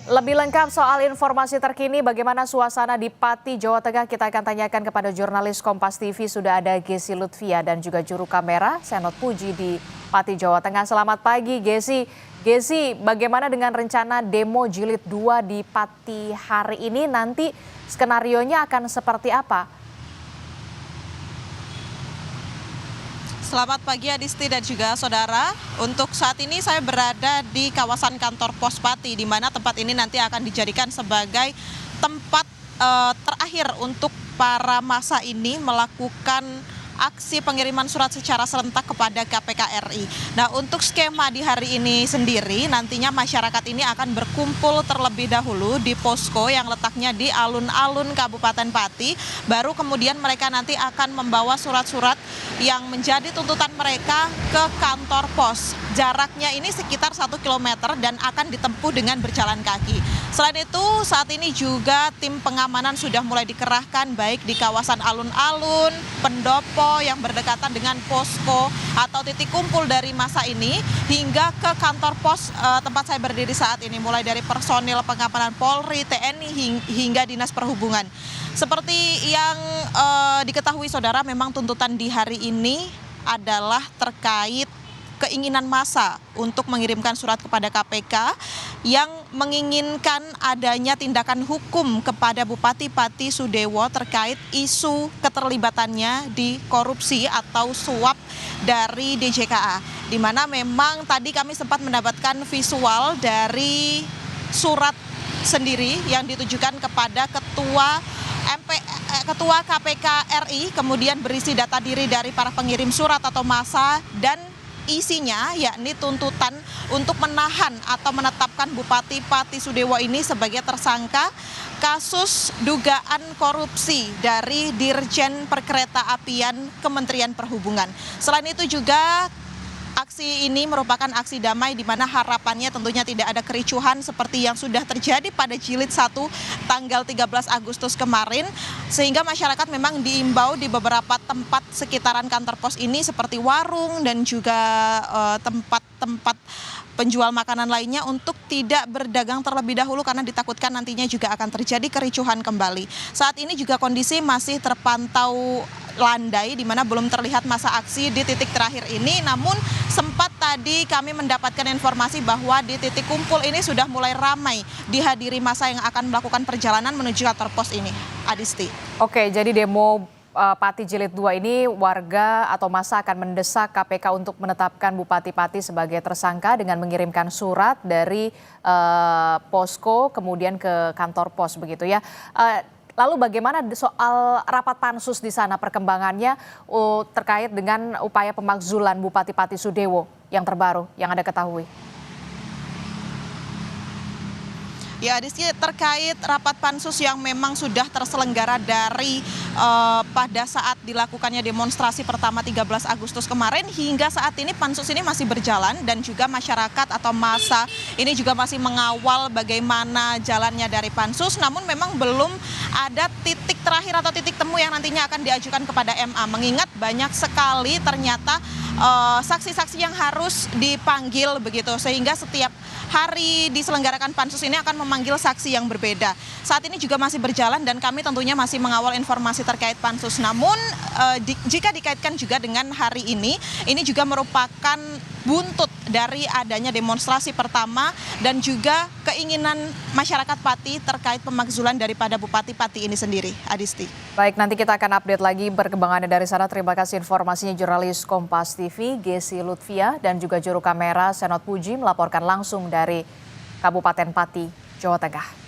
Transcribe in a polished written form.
Lebih lengkap soal informasi terkini bagaimana suasana di Pati, Jawa Tengah, kita akan tanyakan kepada jurnalis Kompas TV. Sudah ada Gesi Lutfia dan juga juru kamera Senot Puji di Pati, Jawa Tengah. Selamat pagi Gesi. Gesi, bagaimana dengan rencana demo jilid 2 di Pati hari ini? Nanti skenarionya akan seperti apa? Selamat pagi Adisti dan juga saudara. Untuk saat ini saya berada di kawasan kantor Pos Pati, di mana tempat ini nanti akan dijadikan sebagai tempat terakhir untuk para massa ini melakukan aksi pengiriman surat secara serentak kepada KPK RI. Nah, untuk skema di hari ini sendiri, nantinya masyarakat ini akan berkumpul terlebih dahulu di posko yang letaknya di alun-alun Kabupaten Pati. Baru kemudian mereka nanti akan membawa surat-surat yang menjadi tuntutan mereka ke kantor pos. Jaraknya ini sekitar 1 km dan akan ditempuh dengan berjalan kaki. Selain itu, saat ini juga tim pengamanan sudah mulai dikerahkan baik di kawasan alun-alun, pendopo yang berdekatan dengan posko atau titik kumpul dari massa ini hingga ke kantor pos tempat saya berdiri saat ini, mulai dari personil pengamanan Polri, TNI hingga Dinas Perhubungan. Seperti yang diketahui saudara, memang tuntutan di hari ini adalah terkait keinginan massa untuk mengirimkan surat kepada KPK yang menginginkan adanya tindakan hukum kepada Bupati Pati Sudewo terkait isu keterlibatannya di korupsi atau suap dari DJKA. Di mana memang tadi kami sempat mendapatkan visual dari surat sendiri yang ditujukan kepada Ketua KPK RI, kemudian berisi data diri dari para pengirim surat atau massa dan isinya yakni tuntutan untuk menahan atau menetapkan Bupati Pati Sudewo ini sebagai tersangka kasus dugaan korupsi dari Dirjen Perkeretaapian Kementerian Perhubungan. Selain itu juga aksi ini merupakan aksi damai di mana harapannya tentunya tidak ada kericuhan seperti yang sudah terjadi pada jilid 1 tanggal 13 Agustus kemarin, sehingga masyarakat memang diimbau di beberapa tempat sekitaran kantor pos ini seperti warung dan juga tempat-tempat penjual makanan lainnya untuk tidak berdagang terlebih dahulu karena ditakutkan nantinya juga akan terjadi kericuhan kembali. Saat ini juga kondisi masih terpantau landai di mana belum terlihat masa aksi di titik terakhir ini, namun sempat tadi kami mendapatkan informasi bahwa di titik kumpul ini sudah mulai ramai dihadiri massa yang akan melakukan perjalanan menuju kantor pos ini. Adisti. Oke, jadi demo Pati jilid 2 ini warga atau massa akan mendesak KPK untuk menetapkan Bupati Pati sebagai tersangka dengan mengirimkan surat dari posko kemudian ke kantor pos begitu ya. Lalu bagaimana soal rapat pansus di sana perkembangannya terkait dengan upaya pemakzulan Bupati Pati Sudewo yang terbaru yang Anda ketahui? Ya, Adisti, terkait rapat pansus yang memang sudah terselenggara dari pada saat dilakukannya demonstrasi pertama 13 Agustus kemarin hingga saat ini pansus ini masih berjalan dan juga masyarakat atau massa ini juga masih mengawal bagaimana jalannya dari pansus, namun memang belum ada titik terakhir atau titik temu yang nantinya akan diajukan kepada MA, mengingat banyak sekali ternyata saksi-saksi yang harus dipanggil begitu, sehingga setiap hari diselenggarakan pansus ini akan memanggil saksi yang berbeda. Saat ini juga masih berjalan dan kami tentunya masih mengawal informasi terkait pansus. Namun jika dikaitkan juga dengan hari ini juga merupakan buntut dari adanya demonstrasi pertama dan juga keinginan masyarakat Pati terkait pemakzulan daripada Bupati Pati ini sendiri. Adisti. Baik, nanti kita akan update lagi perkembangannya dari sana. Terima kasih informasinya jurnalis Kompas TV Gesi Lutfia dan juga juru kamera Senot Puji melaporkan langsung dari Kabupaten Pati, Jawa Tengah.